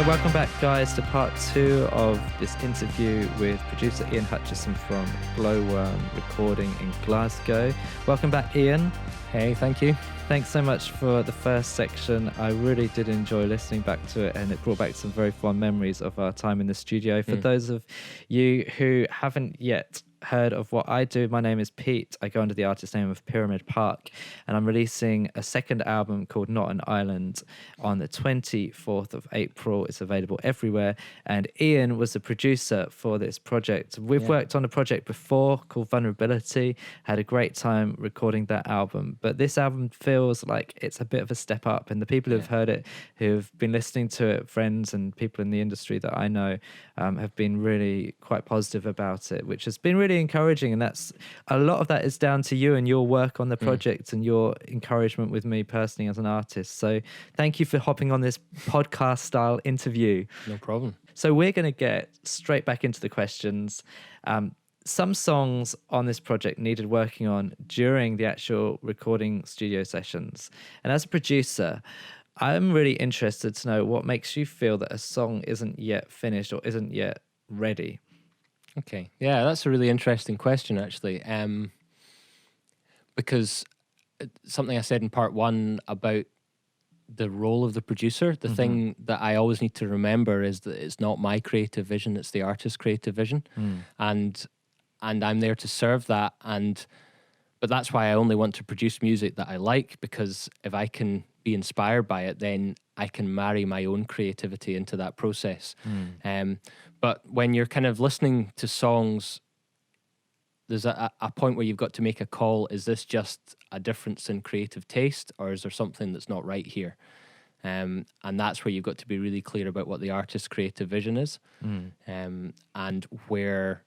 So welcome back, guys, to part 2 of this interview with producer Iain Hutchison from Glowworm Recording in Glasgow. Welcome back, Iain. Hey, thank you. Thanks so much for the first section. I really did enjoy listening back to it, and it brought back some very fond memories of our time in the studio. For those of you who haven't yet heard of what I do, my name is Pete. I go under the artist name of Pyramid Park, and I'm releasing a second album called Not an Island on the 24th of April. It's available everywhere, and Iain was the producer for this project. We've worked on a project before called Vulnerability, had a great time recording that album, but this album feels like it's a bit of a step up, and the people who've heard it, who've been listening to it, friends and people in the industry that I know, have been really quite positive about it, which has been really encouraging. And that's a lot of that is down to you and your work on the project and your encouragement with me personally as an artist. So thank you for hopping on this podcast style interview. No problem. So we're going to get straight back into the questions. Some songs on this project needed working on during the actual recording studio sessions. And as a producer, I'm really interested to know what makes you feel that a song isn't yet finished or isn't yet ready. Okay. Yeah, that's a really interesting question, actually. Because something I said in part 1 about the role of the producer, the thing that I always need to remember is that it's not my creative vision, it's the artist's creative vision. And I'm there to serve that. But that's why I only want to produce music that I like, because if I can be inspired by it, then I can marry my own creativity into that process. But when you're kind of listening to songs, there's a point where you've got to make a call. Is this just a difference in creative taste, or is there something that's not right here? And that's where you've got to be really clear about what the artist's creative vision is, and where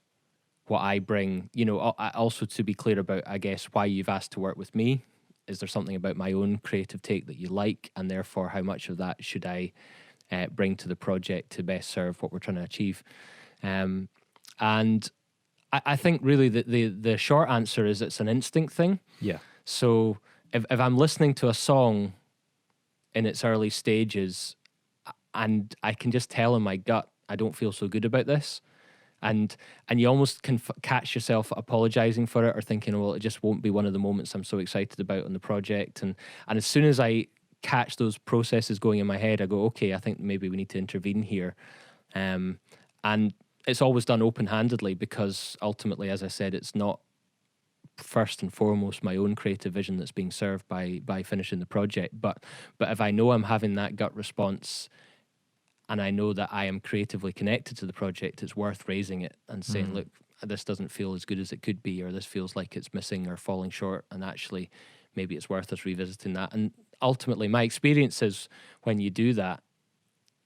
what I bring, also to be clear about, I guess, why you've asked to work with me. Is there something about my own creative take that you like, and therefore how much of that should I bring to the project to best serve what we're trying to achieve? And I think really the short answer is it's an instinct thing. Yeah. So if I'm listening to a song in its early stages and I can just tell in my gut, I don't feel so good about this, and you almost can catch yourself apologizing for it or thinking, well, it just won't be one of the moments I'm so excited about on the project. And as soon as I catch those processes going in my head, I go, okay, I think maybe we need to intervene here. And it's always done open-handedly, because ultimately, as I said, it's not first and foremost my own creative vision that's being served by finishing the project. But if I know I'm having that gut response, and I know that I am creatively connected to the project, it's worth raising it and saying, look, this doesn't feel as good as it could be, or this feels like it's missing or falling short, and actually maybe it's worth us revisiting that. And ultimately, my experience is when you do that,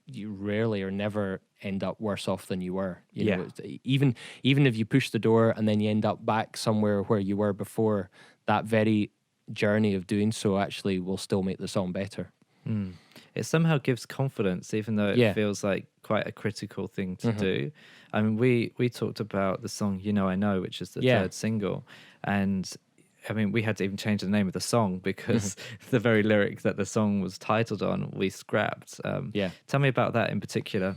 you rarely or never end up worse off than you were. You know, even if you push the door and then you end up back somewhere where you were before, that very journey of doing so actually will still make the song better. It somehow gives confidence, even though it feels like quite a critical thing to do. I mean, we talked about the song You Know I Know, which is the third single, and I mean, we had to even change the name of the song because the very lyric that the song was titled on, we scrapped. Tell me about that in particular.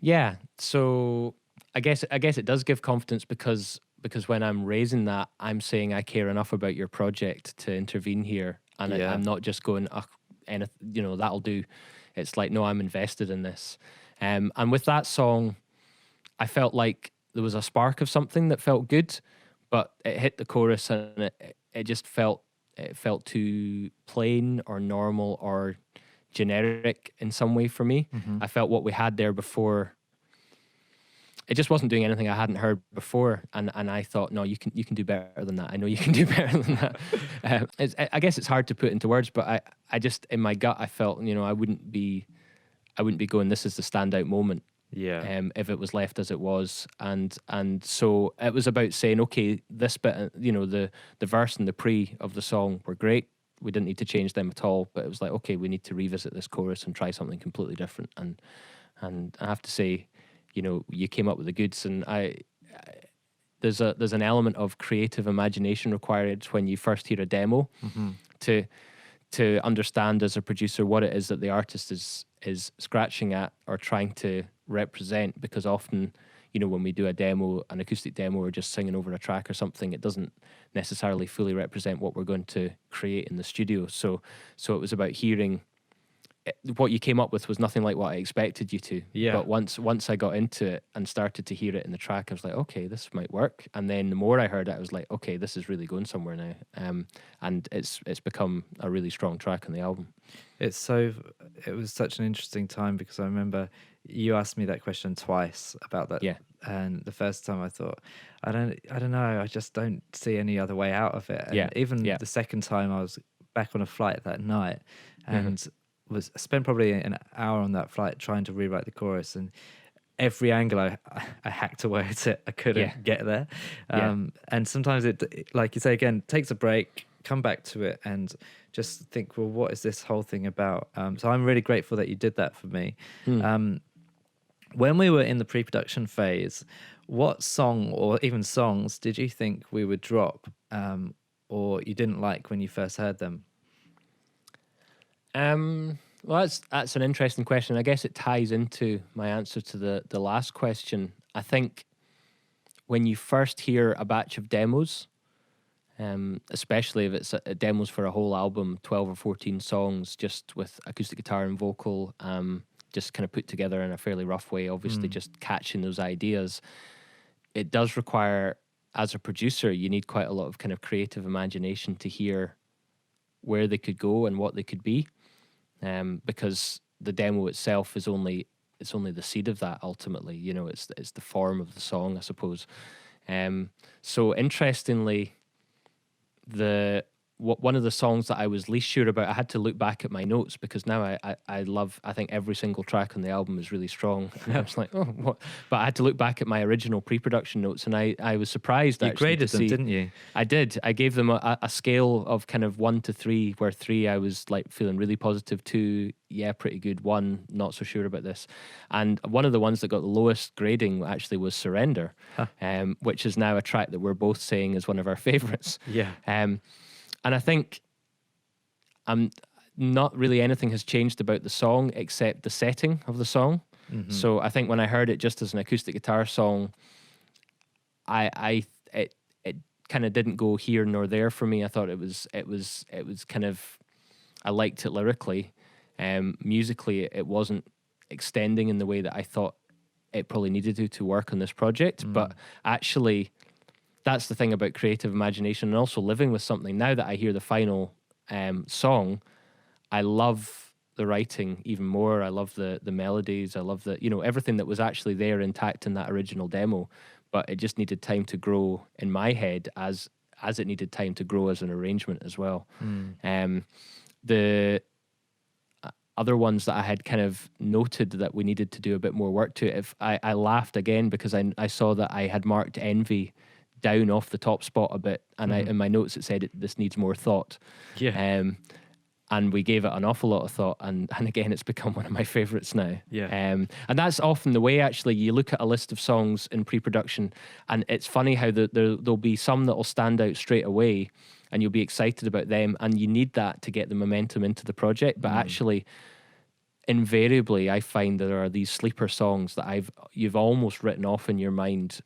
Yeah, so I guess it does give confidence because when I'm raising that, I'm saying I care enough about your project to intervene here, and I'm not just going, that'll do. It's like, no, I'm invested in this. And with that song, I felt like there was a spark of something that felt good, but it hit the chorus and it just felt too plain or normal or generic in some way for me. I felt what we had there before, it just wasn't doing anything I hadn't heard before, and I thought, no, you can do better than that. I know you can do better than that. I guess it's hard to put into words, but I just, in my gut, I felt, I wouldn't be going, this is the standout moment. If it was left as it was, and so it was about saying, okay, this bit, the verse and the pre of the song were great. We didn't need to change them at all, but it was like, okay, we need to revisit this chorus and try something completely different. And I have to say, you came up with the goods, and there's an element of creative imagination required when you first hear a demo to understand as a producer what it is that the artist is is scratching at or trying to represent, because often, you know, when we do a demo, an acoustic demo, or just singing over a track or something, it doesn't necessarily fully represent what we're going to create in the studio. So it was about hearing what you came up with was nothing like what I expected you to. Yeah. But once I got into it and started to hear it in the track, I was like, okay, this might work. And then the more I heard it, I was like, okay, this is really going somewhere now. And it's become a really strong track on the album. It was such an interesting time, because I remember you asked me that question twice about that. Yeah. And the first time I thought, I don't know, I just don't see any other way out of it. And even the second time, I was back on a flight that night, and spent probably an hour on that flight trying to rewrite the chorus, and every angle I hacked away at it, I couldn't get there. And sometimes it, like you say again, takes a break, come back to it, and just think, well, what is this whole thing about? So I'm really grateful that you did that for me. When we were in the pre-production phase, what song or even songs did you think we would drop, or you didn't like when you first heard them? Well, that's an interesting question. I guess it ties into my answer to the last question. I think when you first hear a batch of demos, especially if it's demos for a whole album, 12 or 14 songs, just with acoustic guitar and vocal, just kind of put together in a fairly rough way, obviously just catching those ideas, it does require, as a producer, you need quite a lot of kind of creative imagination to hear where they could go and what they could be. Because the demo itself is only the seed of that. Ultimately, you know, it's the form of the song, I suppose. So interestingly, one of the songs that I was least sure about, I had to look back at my notes, because now I think every single track on the album is really strong. And I was like, oh, what? But I had to look back at my original pre-production notes, and I was surprised. You graded them, didn't you? I did. I gave them a scale of kind of 1 to 3, where 3 I was like feeling really positive, 2, yeah, pretty good, 1, not so sure about this. And one of the ones that got the lowest grading actually was Surrender, which is now a track that we're both saying is one of our favourites. Yeah. And I think not really anything has changed about the song except the setting of the song. Mm-hmm. So I think when I heard it just as an acoustic guitar song, it kind of didn't go here nor there for me. I thought it was kind of, I liked it lyrically. Musically, it wasn't extending in the way that I thought it probably needed to work on this project. But actually, that's the thing about creative imagination, and also living with something. Now that I hear the final song, I love the writing even more. I love the melodies. I love everything that was actually there intact in that original demo, but it just needed time to grow in my head as it needed time to grow as an arrangement as well. The other ones that I had kind of noted that we needed to do a bit more work to, if I laughed again, because I saw that I had marked Envy down off the top spot a bit, and in my notes it said this needs more thought. Yeah. And we gave it an awful lot of thought, and again it's become one of my favourites now. Yeah. And that's often the way, actually. You look at a list of songs in pre-production, and it's funny how there'll be some that will stand out straight away, and you'll be excited about them, and you need that to get the momentum into the project. But actually, invariably, I find there are these sleeper songs that you've almost written off in your mind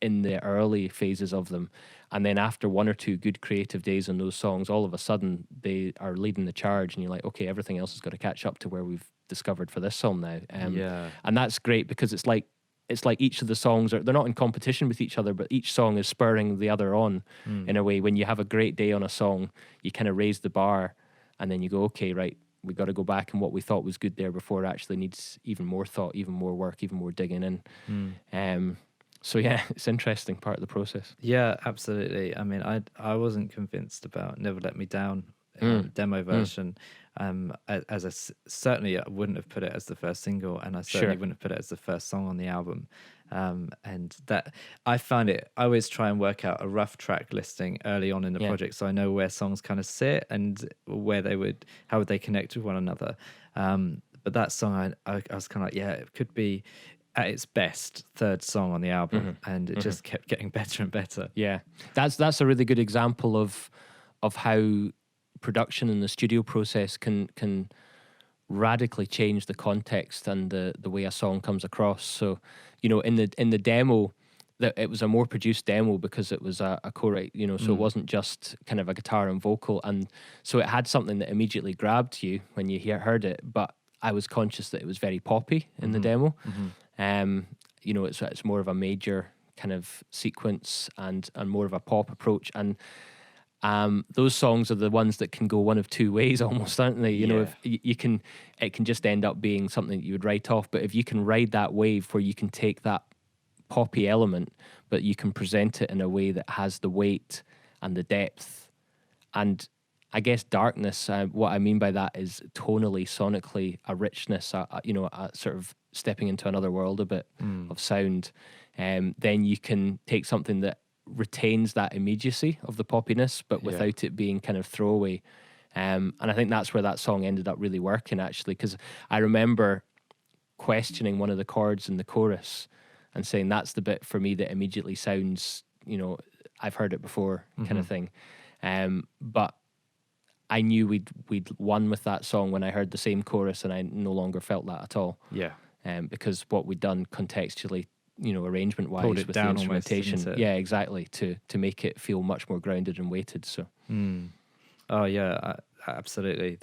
in the early phases of them, and then after 1 or 2 good creative days on those songs, all of a sudden they are leading the charge, and you're like, okay, everything else has got to catch up to where we've discovered for this song now. And that's great, because it's like each of the songs they're not in competition with each other, but each song is spurring the other on in a way. When you have a great day on a song, you kind of raise the bar, and then you go, okay, right, we got to go back, and what we thought was good there before actually needs even more thought, even more work, even more digging in. So yeah, it's an interesting part of the process. Yeah, absolutely. I mean, I wasn't convinced about Never Let Me Down demo version. Certainly I wouldn't have put it as the first single, and I certainly wouldn't have put it as the first song on the album. And that I found it, I always try and work out a rough track listing early on in the project, so I know where songs kind of sit and how would they connect with one another. But that song, I was kind of like, yeah, it could be at its best third song on the album, and it just kept getting better and better. Yeah, that's a really good example of how production in the studio process can radically change the context and the way a song comes across. So, in the demo, that it was a more produced demo because it was a co-write, so it wasn't just kind of a guitar and vocal, and so it had something that immediately grabbed you when you heard it. But I was conscious that it was very poppy in the demo. It's more of a major kind of sequence and more of a pop approach, and those songs are the ones that can go one of two ways almost, aren't they? If it can just end up being something that you would write off, but if you can ride that wave where you can take that poppy element, but you can present it in a way that has the weight and the depth and I guess darkness. What I mean by that is tonally, sonically, a richness, a sort of stepping into another world a bit of sound. Then you can take something that retains that immediacy of the poppiness, but without it being kind of throwaway. And I think that's where that song ended up really working, actually, because I remember questioning one of the chords in the chorus and saying that's the bit for me that immediately sounds, I've heard it before kind of thing. But I knew we'd won with that song when I heard the same chorus, and I no longer felt that at all. Yeah. Because what we'd done contextually, arrangement wise with the down instrumentation, almost, yeah, exactly, to make it feel much more grounded and weighted. So. Oh yeah, absolutely.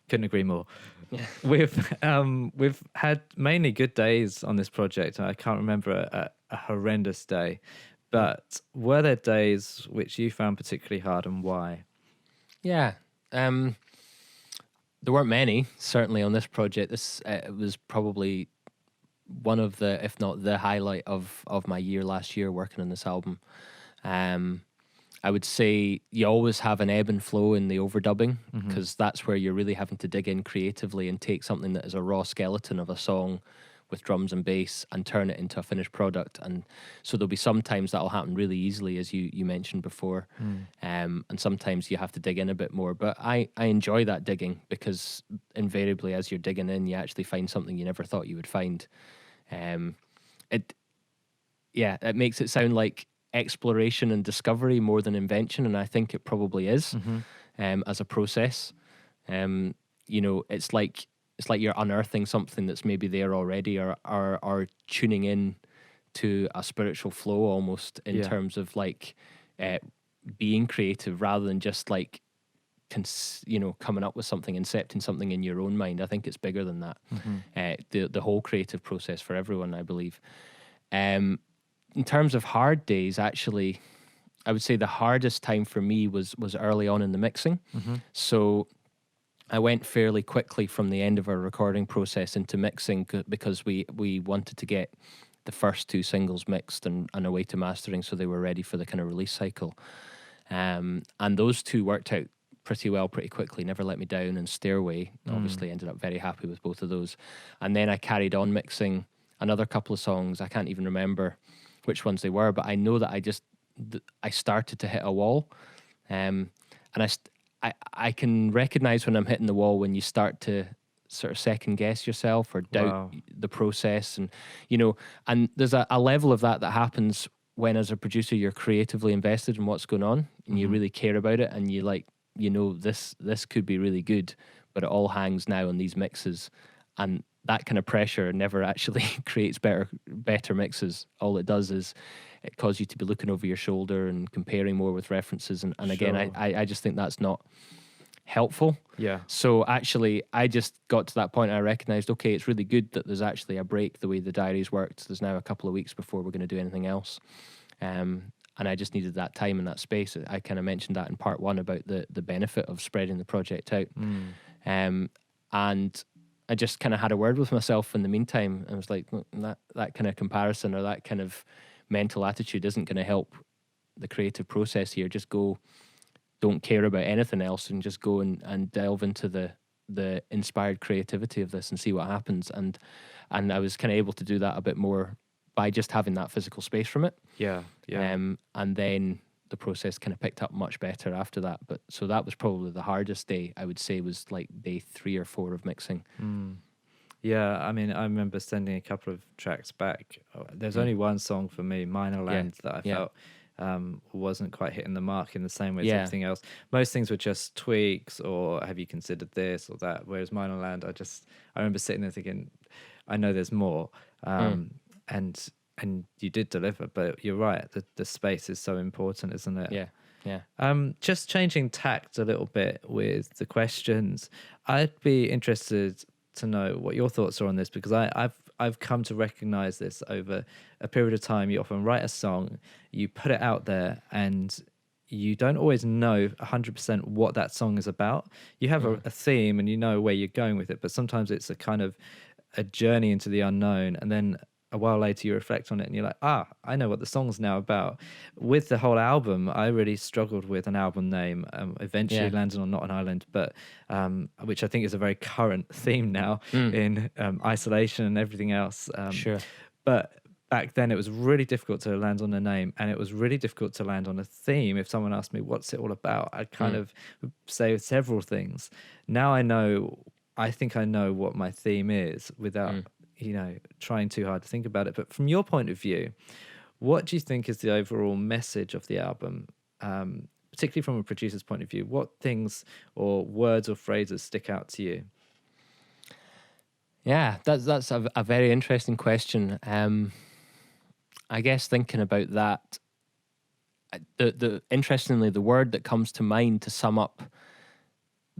Couldn't agree more. Yeah. We've had mainly good days on this project. I can't remember a horrendous day, but were there days which you found particularly hard, and why? Yeah, there weren't many, certainly, on this project. This it was probably one of the, if not the highlight of my year last year working on this album. I would say you always have an ebb and flow in the overdubbing, because that's where you're really having to dig in creatively and take something that is a raw skeleton of a song with drums and bass and turn it into a finished product. And so there'll be sometimes that'll happen really easily, as you mentioned before, and sometimes you have to dig in a bit more. But I enjoy that digging, because invariably as you're digging in, you actually find something you never thought you would find. It makes it sound like exploration and discovery more than invention, and I think it probably is. As a process. It's like you're unearthing something that's maybe there already, or tuning in to a spiritual flow almost, in terms of like being creative, rather than just like coming up with something, incepting something in your own mind. I think it's bigger than that. The whole creative process for everyone, I believe. In terms of hard days, actually, I would say the hardest time for me was early on in the mixing. So I went fairly quickly from the end of our recording process into mixing, because we wanted to get the first two singles mixed and away to mastering, so they were ready for the kind of release cycle. And those two worked out pretty well pretty quickly. Never Let Me Down and Stairway obviously ended up very happy with both of those. And then I carried on mixing another couple of songs. I can't even remember which ones they were, but I know that I started to hit a wall, and I can recognize when I'm hitting the wall, when you start to sort of second guess yourself or doubt the process, and and there's a level of that happens when, as a producer, you're creatively invested in what's going on, and you really care about it, and this could be really good, but it all hangs now on these mixes, and that kind of pressure never actually creates better mixes. All it does is it causes you to be looking over your shoulder and comparing more with references. And again, I just think that's not helpful. Yeah. So actually, I just got to that point. I recognized, okay, it's really good that there's actually a break the way the diaries worked. There's now a couple of weeks before we're going to do anything else. And I just needed that time and that space. I kind of mentioned that in part one about the benefit of spreading the project out. And I just kind of had a word with myself in the meantime. I was like, that kind of comparison or that kind of mental attitude isn't going to help the creative process here. Just go, don't care about anything else, and just go and delve into the inspired creativity of this and see what happens. And I was kind of able to do that a bit more by just having that physical space from it. Yeah. And then the process kind of picked up much better after that. But so that was probably the hardest day, I would say, was like day 3 or 4 of mixing. Yeah, I mean, I remember sending a couple of tracks back. There's only one song for me, Minor Land, that I felt wasn't quite hitting the mark in the same way as Yeah. everything else. Most things were just tweaks or have you considered this or that, whereas Mine on Land, I remember sitting there thinking, I know there's more. And you did deliver, but you're right, the space is so important, isn't it? Yeah. Yeah. Just changing tact a little bit with the questions, I'd be interested to know what your thoughts are on this, because I've come to recognize this over a period of time. You often write a song, you put it out there, and you don't always know 100% what that song is about. You have a theme and you know where you're going with it, but sometimes it's a kind of a journey into the unknown, and then a while later you reflect on it and you're like, I know what the song's now about. With the whole album, I really struggled with an album name, eventually landed on Not an Island, but which I think is a very current theme now in isolation and everything else. Sure. But back then it was really difficult to land on a name, and it was really difficult to land on a theme. If someone asked me what's it all about, I'd kind of say several things. Now I think I know what my theme is without trying too hard to think about it. But from your point of view, what do you think is the overall message of the album, particularly from a producer's point of view? What things or words or phrases stick out to you? Yeah, that's a very interesting question. I guess thinking about that, interestingly, the word that comes to mind to sum up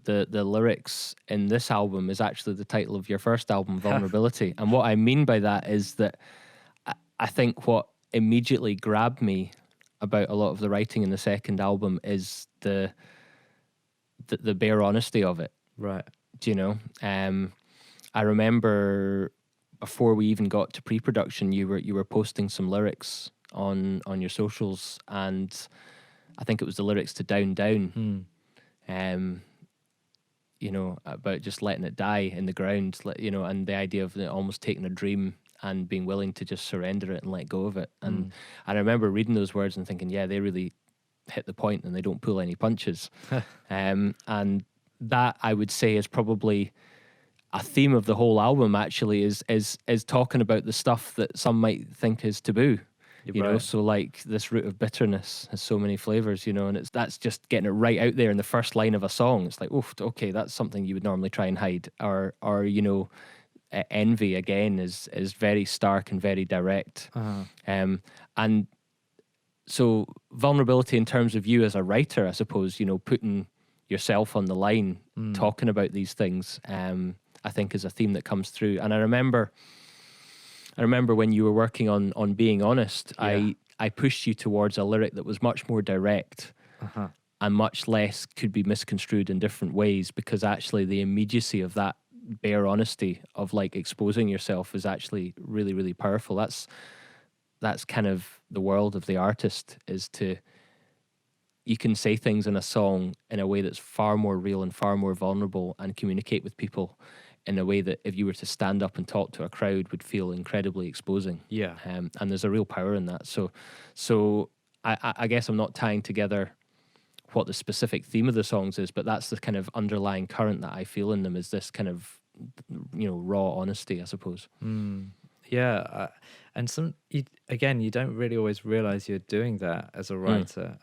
the lyrics in this album is actually the title of your first album, Vulnerability. And what I mean by that is that I think what immediately grabbed me about a lot of the writing in the second album is the bare honesty of it. Right. Do you know? I remember before we even got to pre-production, you were posting some lyrics on your socials, and I think it was the lyrics to Down Down. About just letting it die in the ground, and the idea of almost taking a dream and being willing to just surrender it and let go of it. And I remember reading those words and thinking, yeah, they really hit the point and they don't pull any punches. And that, I would say, is probably a theme of the whole album, actually, is talking about the stuff that some might think is taboo. You know, so like this root of bitterness has so many flavors, and that's just getting it right out there in the first line of a song. It's like, oof, okay, that's something you would normally try and hide. Or envy, again, is very stark and very direct. And so vulnerability in terms of you as a writer, I suppose, putting yourself on the line, talking about these things, I think is a theme that comes through. And I remember when you were working on Being Honest, I pushed you towards a lyric that was much more direct and much less could be misconstrued in different ways, because actually the immediacy of that bare honesty of like exposing yourself is actually really, really powerful. That's kind of the world of the artist, you can say things in a song in a way that's far more real and far more vulnerable and communicate with people in a way that if you were to stand up and talk to a crowd would feel incredibly exposing. Yeah. And there's a real power in that. So I guess I'm not tying together what the specific theme of the songs is, but that's the kind of underlying current that I feel in them, is this kind of, raw honesty, I suppose. Yeah. And you don't really always realize you're doing that as a writer.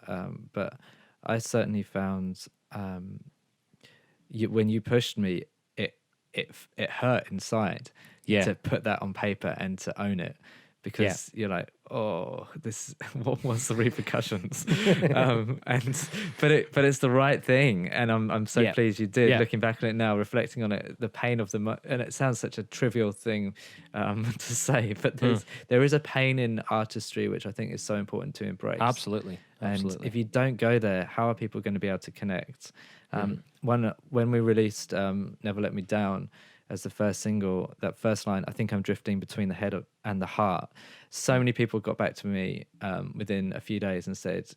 But I certainly found when you pushed me, it hurt inside to put that on paper and to own it, because you're like, oh, what was the repercussions? But it's the right thing, and I'm so pleased you did. Looking back on it now, reflecting on it, the pain of and it sounds such a trivial thing to say, but there is a pain in artistry which I think is so important to embrace. Absolutely. And if you don't go there, how are people going to be able to connect? When we released Never Let Me Down as the first single, that first line, I think I'm drifting between the head and the heart, so many people got back to me within a few days and said,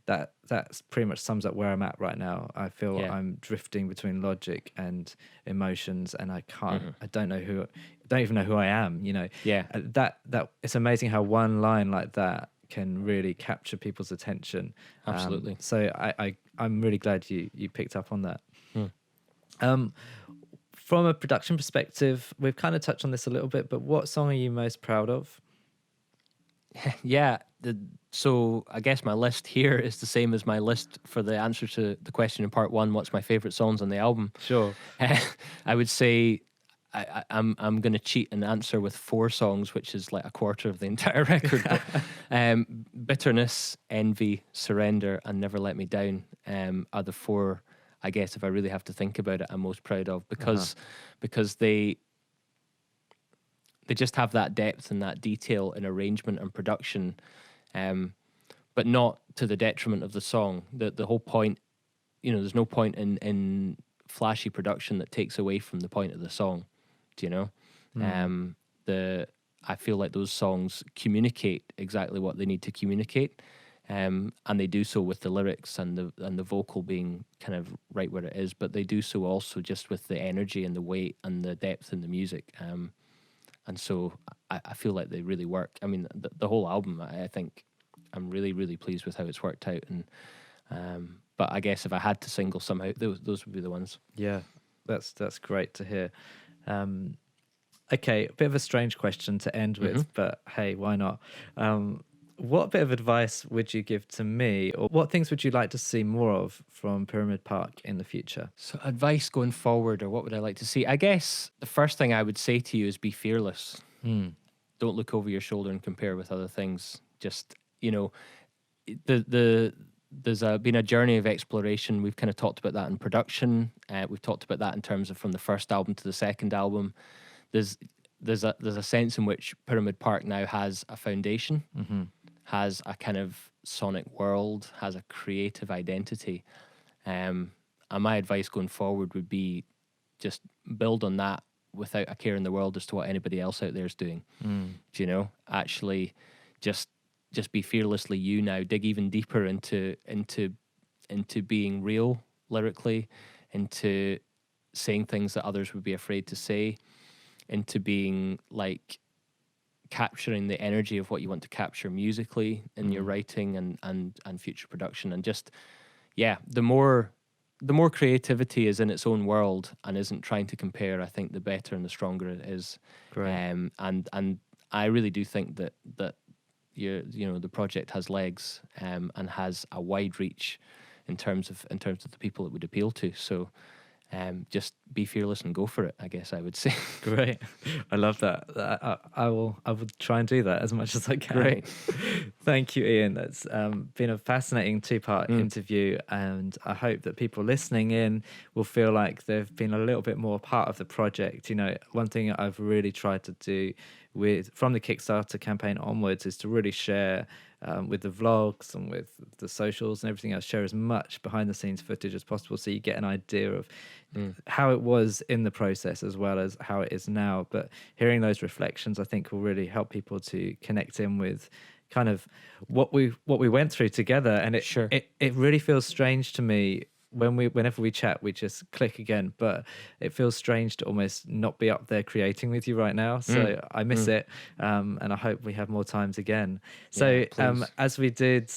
that's pretty much sums up where I'm at right now. I feel I'm drifting between logic and emotions, and I can't, I don't even know who I am, that it's amazing how one line like that can really capture people's attention. Absolutely. So I'm really glad you picked up on that. From a production perspective, we've kind of touched on this a little bit, but what song are you most proud of? Yeah. So I guess my list here is the same as my list for the answer to the question in part one. What's my favorite songs on the album? Sure. I would say I'm going to cheat and answer with 4 songs, which is like a quarter of the entire record. But, Bitterness, Envy, Surrender, and Never Let Me Down are the 4. I guess if I really have to think about it, I'm most proud of because they just have that depth and that detail in arrangement and production, but not to the detriment of the song. The whole point, there's no point in flashy production that takes away from the point of the song. Do you know? I feel like those songs communicate exactly what they need to communicate, and they do so with the lyrics and the vocal being kind of right where it is, but they do so also just with the energy and the weight and the depth in the music. And so I feel like they really work. I mean, the whole album, I think I'm really, really pleased with how it's worked out. And but I guess if I had to single some out, those would be the ones. Yeah, that's great to hear. Okay, a bit of a strange question to end with, but hey, why not? What bit of advice would you give to me, or what things would you like to see more of from Pyramid Park in the future? So advice going forward, or what would I like to see? I guess the first thing I would say to you is be fearless. Don't look over your shoulder and compare with other things. Just, there's been a journey of exploration. We've kind of talked about that in production. We've talked about that in terms of from the first album to the second album. There's a sense in which Pyramid Park now has a foundation, has a kind of sonic world, has a creative identity. And my advice going forward would be just build on that without a care in the world as to what anybody else out there is doing. Do you know? Actually, just be fearlessly you now. Dig even deeper into being real lyrically, into saying things that others would be afraid to say, into being like capturing the energy of what you want to capture musically in your writing and future production. And just, the more creativity is in its own world and isn't trying to compare, I think the better and the stronger it is. Great. And I really do think that the project has legs and has a wide reach in terms of the people it would appeal to. So just be fearless and go for it, I guess I would say. Great. I love that. I will try and do that as much as I can. Great. Thank you, Iain. That's been a fascinating 2-part interview, and I hope that people listening in will feel like they've been a little bit more part of the project. One thing I've really tried to do from the Kickstarter campaign onwards is to really share with the vlogs and with the socials and everything else, share as much behind the scenes footage as possible so you get an idea of how it was in the process as well as how it is now. But hearing those reflections, I think, will really help people to connect in with kind of what we went through together. And it really feels strange to me whenever we chat, we just click again, but it feels strange to almost not be up there creating with you right now. So I miss it, and I hope we have more times again. So as we did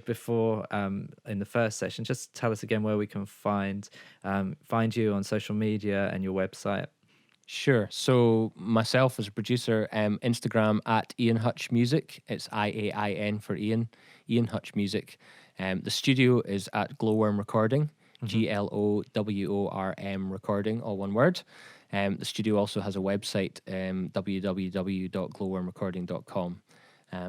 before in the first session, just tell us again where we can find you on social media and your website. Sure. So myself as a producer, Instagram at Iain Hutch Music. It's IAIN for Iain Hutch Music. The studio is at Glowworm Recording, GLOWORM Recording, all one word. The studio also has a website, www.glowwormrecording.com.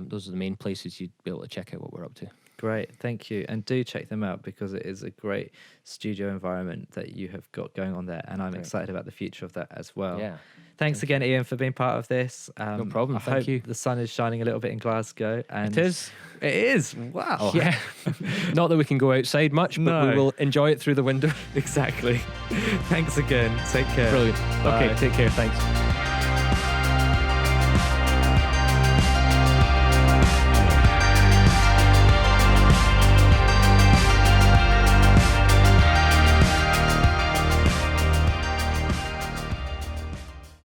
Those are the main places you'd be able to check out what we're up to. Great, thank you. And do check them out because it is a great studio environment that you have got going on there. And I'm excited about the future of that as well. Yeah. Thanks again, Iain, for being part of this. No problem. Thank you. The sun is shining a little bit in Glasgow. And it is. It is. Wow. Yeah. Not that we can go outside much, but we will enjoy it through the window. Exactly. Thanks again. Take care. Brilliant. Bye. Okay, take care. Thanks.